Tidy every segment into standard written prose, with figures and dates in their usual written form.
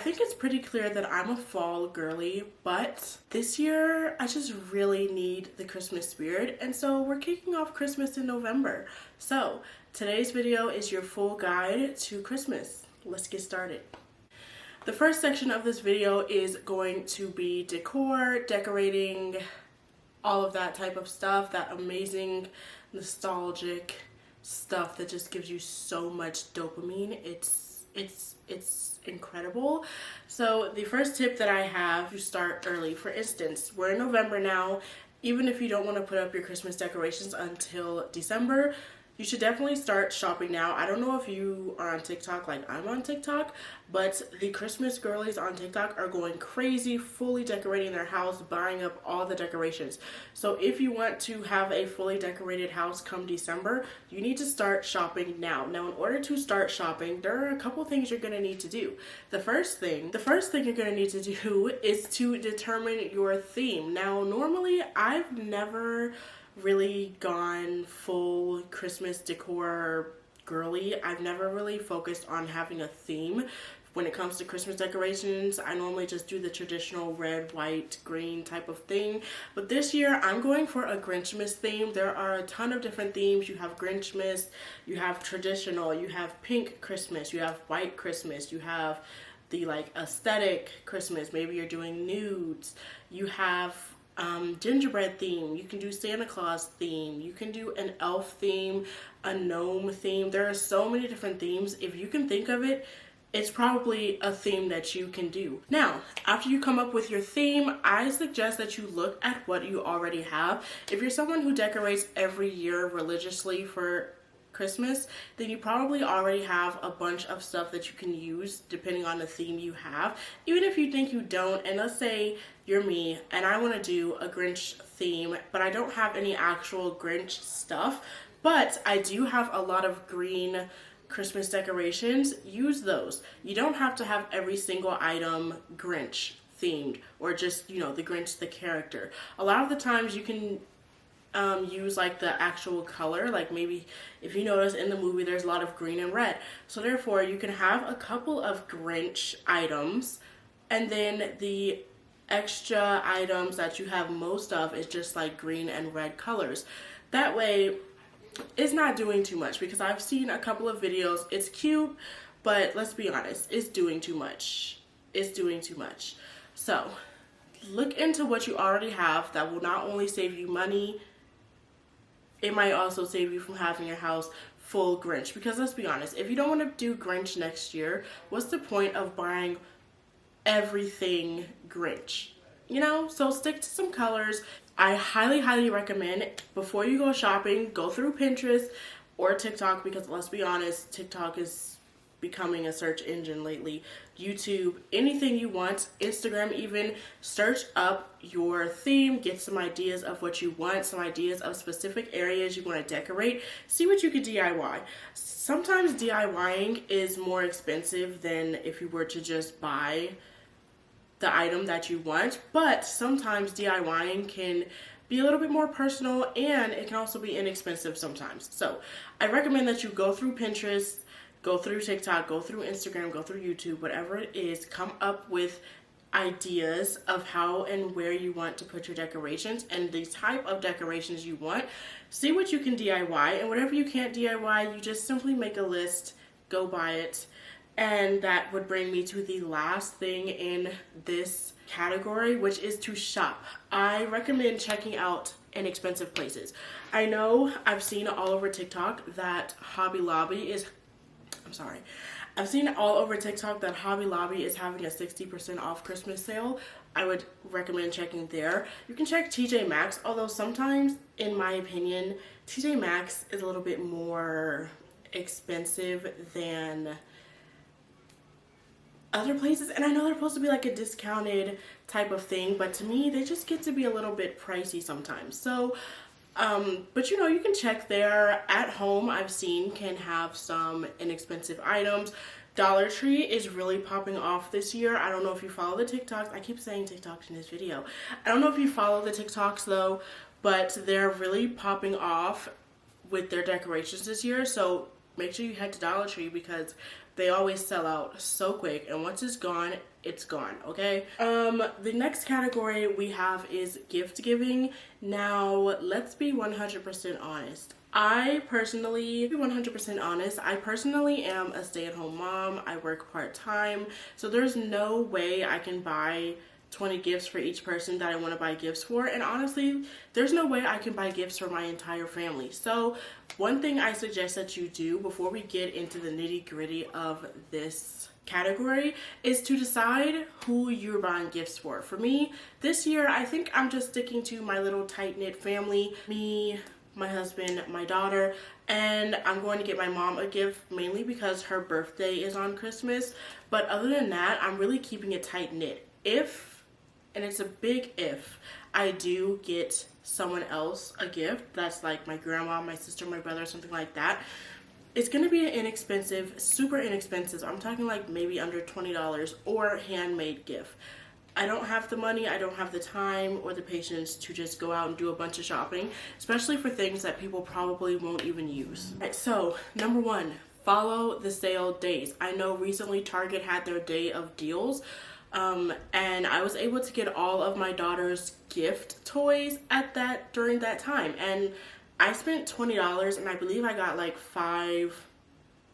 think it's pretty clear that I'm a fall girly, but this year I just really need the Christmas spirit, and so we're kicking off Christmas in November. So today's video is your full guide to Christmas. Let's get started. The first section of this video is going to be decor, decorating, all of that type of stuff, that amazing nostalgic stuff that just gives you so much dopamine. It's incredible. So the first tip that I have, you start early. For instance, we're in November now. Even if you don't want to put up your Christmas decorations until December, you should definitely start shopping now. I don't know if you are on TikTok like I'm on TikTok, but the Christmas girlies on TikTok are going crazy, fully decorating their house, buying up all the decorations. So if you want to have a fully decorated house come December, you need to start shopping now. Now, in order to start shopping, there are a couple things you're gonna need to do. The first thing you're gonna need to do is to determine your theme. Now, normally I've never really gone full Christmas decor girly. I've never really focused on having a theme when it comes to Christmas decorations. I normally just do the traditional red, white, green type of thing. But this year I'm going for a Grinchmas theme. There are a ton of different themes. You have Grinchmas, you have traditional, you have pink Christmas, you have white Christmas, you have the like aesthetic Christmas. Maybe you're doing nudes. You have gingerbread theme, you can do Santa Claus theme, you can do an elf theme, a gnome theme. There are so many different themes. If you can think of it, it's probably a theme that you can do. Now, after you come up with your theme, I suggest that you look at what you already have. If you're someone who decorates every year religiously for Christmas, then you probably already have a bunch of stuff that you can use depending on the theme you have. Even if you think you don't, and let's say you're me and I want to do a Grinch theme, but I don't have any actual Grinch stuff, but I do have a lot of green Christmas decorations, use those. You don't have to have every single item Grinch themed or just, you know, the Grinch the character. A lot of the times you can use like the actual color, like maybe if you notice in the movie there's a lot of green and red, so therefore you can have a couple of Grinch items and then the extra items that you have most of is just like green and red colors. That way it's not doing too much, because I've seen a couple of videos, it's cute, but let's be honest, it's doing too much. It's doing too much. So look into what you already have. That will not only save you money, it might also save you from having your house full Grinch. Because let's be honest, if you don't want to do Grinch next year, what's the point of buying everything Grinch? You know, so stick to some colors. I highly recommend, before you go shopping, go through Pinterest or TikTok, because let's be honest, TikTok is becoming a search engine lately. YouTube, anything you want, Instagram even, search up your theme, get some ideas of what you want, some ideas of specific areas you want to decorate, see what you could DIY. Sometimes DIYing is more expensive than if you were to just buy the item that you want, but sometimes DIYing can be a little bit more personal and it can also be inexpensive sometimes. So I recommend that you go through Pinterest, go through TikTok, go through Instagram, go through YouTube, whatever it is, come up with ideas of how and where you want to put your decorations and the type of decorations you want. See what you can DIY, and whatever you can't DIY, you just simply make a list, go buy it. And that would bring me to the last thing in this category, which is to shop. I recommend checking out inexpensive places. I know I've seen all over TikTok that Hobby Lobby is having a 60% off Christmas sale. I would recommend checking there. You can check TJ Maxx, although sometimes, in my opinion, TJ Maxx is a little bit more expensive than other places, and I know they're supposed to be like a discounted type of thing, but to me they just get to be a little bit pricey sometimes. So but you know, you can check there. At home, I've seen, can have some inexpensive items. Dollar Tree is really popping off this year. I don't know if you follow the TikToks. I keep saying TikToks in this video. I don't know if you follow the TikToks though, but they're really popping off with their decorations this year. So make sure you head to Dollar Tree because They always sell out so quick, and once it's gone, okay? The next category we have is gift giving. Now, let's be 100% honest. I personally am a stay-at-home mom. I work part-time, so there's no way I can buy 20 gifts for each person that I want to buy gifts for, and honestly, there's no way I can buy gifts for my entire family. So one thing I suggest that you do before we get into the nitty-gritty of this category is to decide who you're buying gifts for. For me, this year, I think I'm just sticking to my little tight-knit family, me, my husband, my daughter, and I'm going to get my mom a gift mainly because her birthday is on Christmas. But other than that, I'm really keeping it tight-knit. If, and it's a big if, I do get someone else a gift that's like my grandma, my sister, my brother, something like that, it's gonna be an inexpensive, super inexpensive, I'm talking like maybe under $20 or handmade gift. I don't have the money, I don't have the time or the patience to just go out and do a bunch of shopping, especially for things that people probably won't even use. All right, so number one, follow the sale days. I know recently Target had their day of deals, and I was able to get all of my daughter's gift toys during that time, and I spent $20, and I believe I got like 5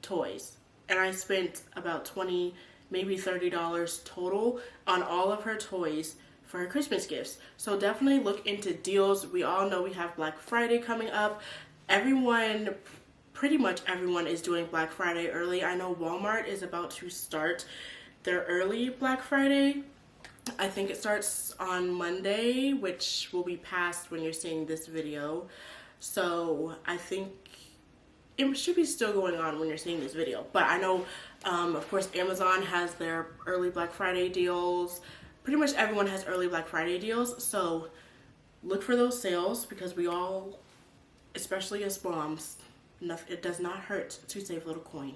toys, and I spent about $20, maybe $30 total on all of her toys for her Christmas gifts. So definitely look into deals. We all know we have Black Friday coming up. Pretty much everyone is doing Black Friday early. I know Walmart is about to start their early Black Friday. I think it starts on Monday, which will be past when you're seeing this video. So I think it should be still going on when you're seeing this video. But I know, of course, Amazon has their early Black Friday deals. Pretty much everyone has early Black Friday deals. So look for those sales because we all, especially as moms, it does not hurt to save a little coin.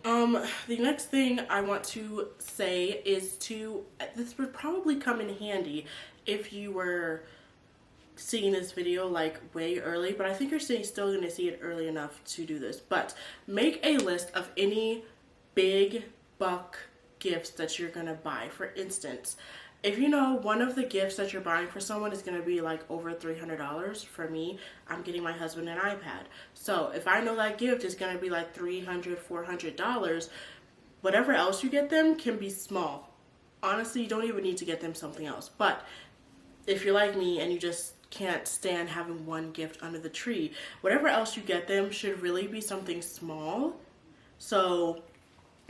The next thing I want to say is this would probably come in handy if you were seeing this video like way early, but I think you're still going to see it early enough to do this. But make a list of any big buck gifts that you're going to buy. For instance, if you know one of the gifts that you're buying for someone is going to be like over $300, for me, I'm getting my husband an iPad. So if I know that gift is going to be like $300, $400, whatever else you get them can be small. Honestly, you don't even need to get them something else. But if you're like me and you just can't stand having one gift under the tree, whatever else you get them should really be something small. So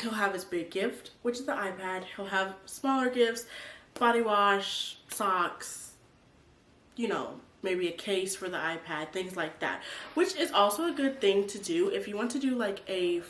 he'll have his big gift, which is the iPad. He'll have smaller gifts, body wash, socks, you know, maybe a case for the iPad, things like that, which is also a good thing to do if you want to do like a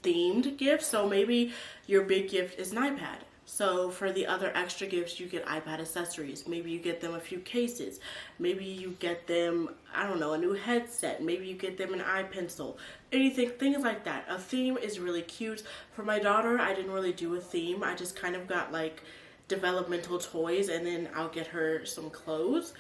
themed gift. So maybe your big gift is an iPad. So for the other extra gifts, you get iPad accessories. Maybe you get them a few cases. Maybe you get them, I don't know, a new headset. Maybe you get them an eye pencil. Anything, things like that. A theme is really cute. For my daughter, I didn't really do a theme. I just kind of got like developmental toys, and then I'll get her some clothes.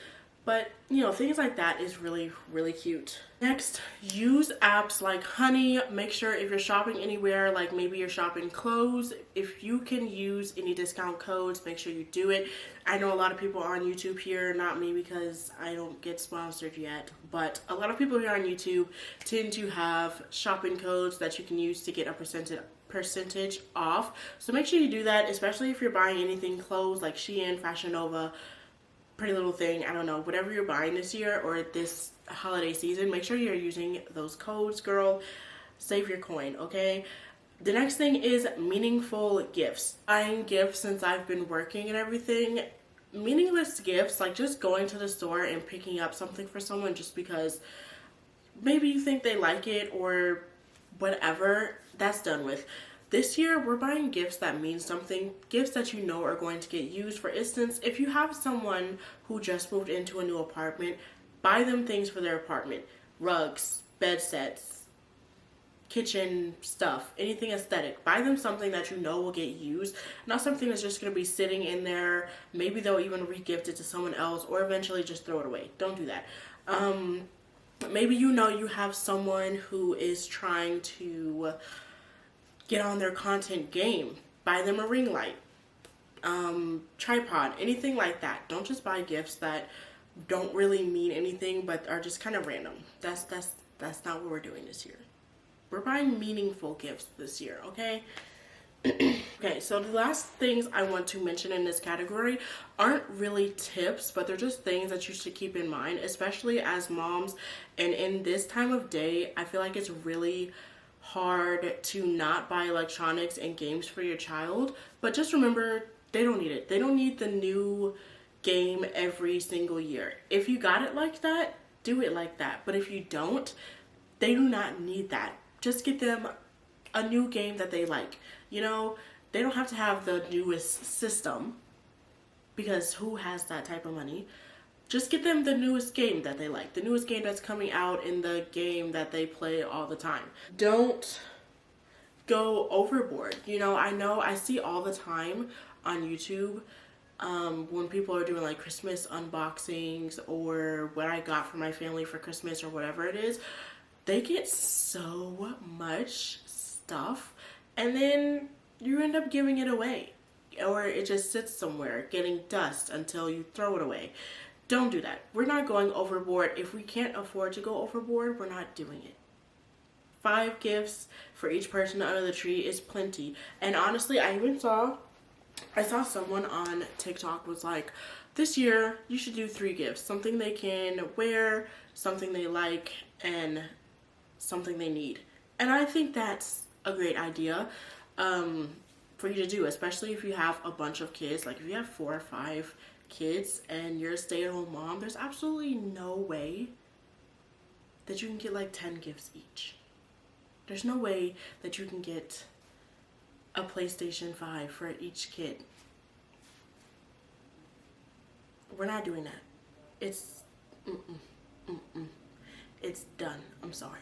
But, you know, things like that is really, really cute. Next, use apps like Honey. Make sure if you're shopping anywhere, like maybe you're shopping clothes, if you can use any discount codes, make sure you do it. I know a lot of people on YouTube here, not me because I don't get sponsored yet, but a lot of people here on YouTube tend to have shopping codes that you can use to get a percentage off. So make sure you do that, especially if you're buying anything clothes like Shein, Fashion Nova, Pretty Little Thing, I don't know, whatever you're buying this year or this holiday season, make sure you're using those codes, girl. Save your coin, okay? The next thing is meaningful gifts. Buying gifts since I've been working and everything, meaningless gifts, like just going to the store and picking up something for someone just because maybe you think they like it or whatever, that's done with. This year, we're buying gifts that mean something, gifts that you know are going to get used. For instance, if you have someone who just moved into a new apartment, buy them things for their apartment. Rugs, bed sets, kitchen stuff, anything aesthetic. Buy them something that you know will get used, not something that's just going to be sitting in there. Maybe they'll even re-gift it to someone else or eventually just throw it away. Don't do that. Maybe you know you have someone who is trying to get on their content game. Buy them a ring light, tripod, anything like that. Don't just buy gifts that don't really mean anything but are just kind of random. That's not what we're doing this year. We're buying meaningful gifts this year, okay? Okay, so the last things I want to mention in this category aren't really tips, but they're just things that you should keep in mind, especially as moms. And in this time of day, I feel like it's really hard to not buy electronics and games for your child. But just remember, they don't need it. They don't need the new game every single year. If you got it like that, do it like that. But if you don't, they do not need that. Just get them a new game that they like. You know, they don't have to have the newest system, because who has that type of money? Just get them the newest game that they like, the newest game that's coming out in the game that they play all the time. Don't go overboard. You know I see all the time on YouTube when people are doing like Christmas unboxings or what I got for my family for Christmas or whatever it is. They get so much stuff and then you end up giving it away, or it just sits somewhere getting dust until you throw it away. Don't do that. We're not going overboard. If we can't afford to go overboard, we're not doing it. 5 gifts for each person under the tree is plenty. And honestly, I saw someone on TikTok was like, this year you should do 3 gifts. Something they can wear, something they like, and something they need. And I think that's a great idea for you to do, especially if you have a bunch of kids. Like if you have 4 or 5 kids and you're a stay-at-home mom, there's absolutely no way that you can get like 10 gifts each. There's no way that you can get a PlayStation 5 for each kid. We're not doing that. It's it's done. I'm sorry.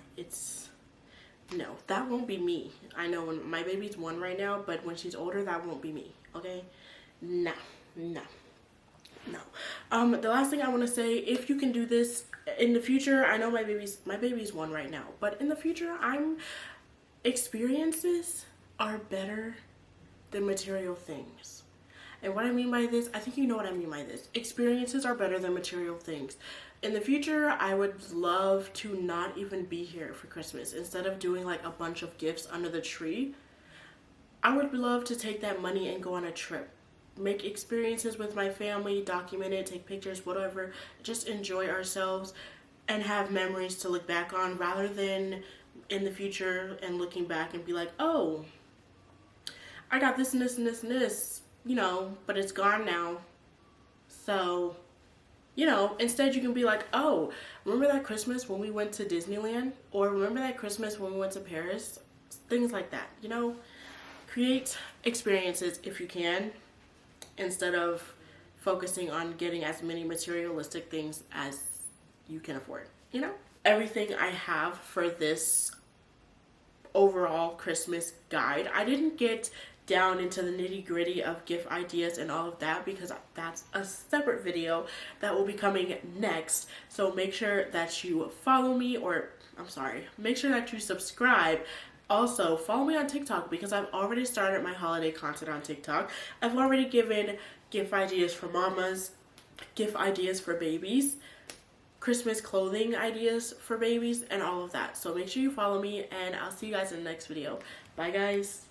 No, that won't be me. I know when my baby's 1 right now, but when she's older, that won't be me. Okay? No. The last thing I want to say, if you can do this in the future, I know my baby's 1 right now, but in the future, experiences are better than material things. And what I mean by this, I think you know what I mean by this. Experiences are better than material things. In the future, I would love to not even be here for Christmas. Instead of doing like a bunch of gifts under the tree, I would love to take that money and go on a trip. Make experiences with my family, document it, take pictures, whatever. Just enjoy ourselves and have memories to look back on, rather than in the future and looking back and be like, oh, I got this and this and this and this, you know, but it's gone now. So, you know, instead you can be like, oh, remember that Christmas when we went to Disneyland? Or remember that Christmas when we went to Paris? Things like that, you know? Create experiences if you can, instead of focusing on getting as many materialistic things as you can afford, you know? Everything I have for this overall Christmas guide, I didn't get down into the nitty-gritty of gift ideas and all of that, because that's a separate video that will be coming next. So make sure that you follow me, or make sure that you subscribe. Also, follow me on TikTok, because I've already started my holiday content on TikTok. I've already given gift ideas for mamas, gift ideas for babies, Christmas clothing ideas for babies, and all of that. So make sure you follow me, and I'll see you guys in the next video. Bye, guys.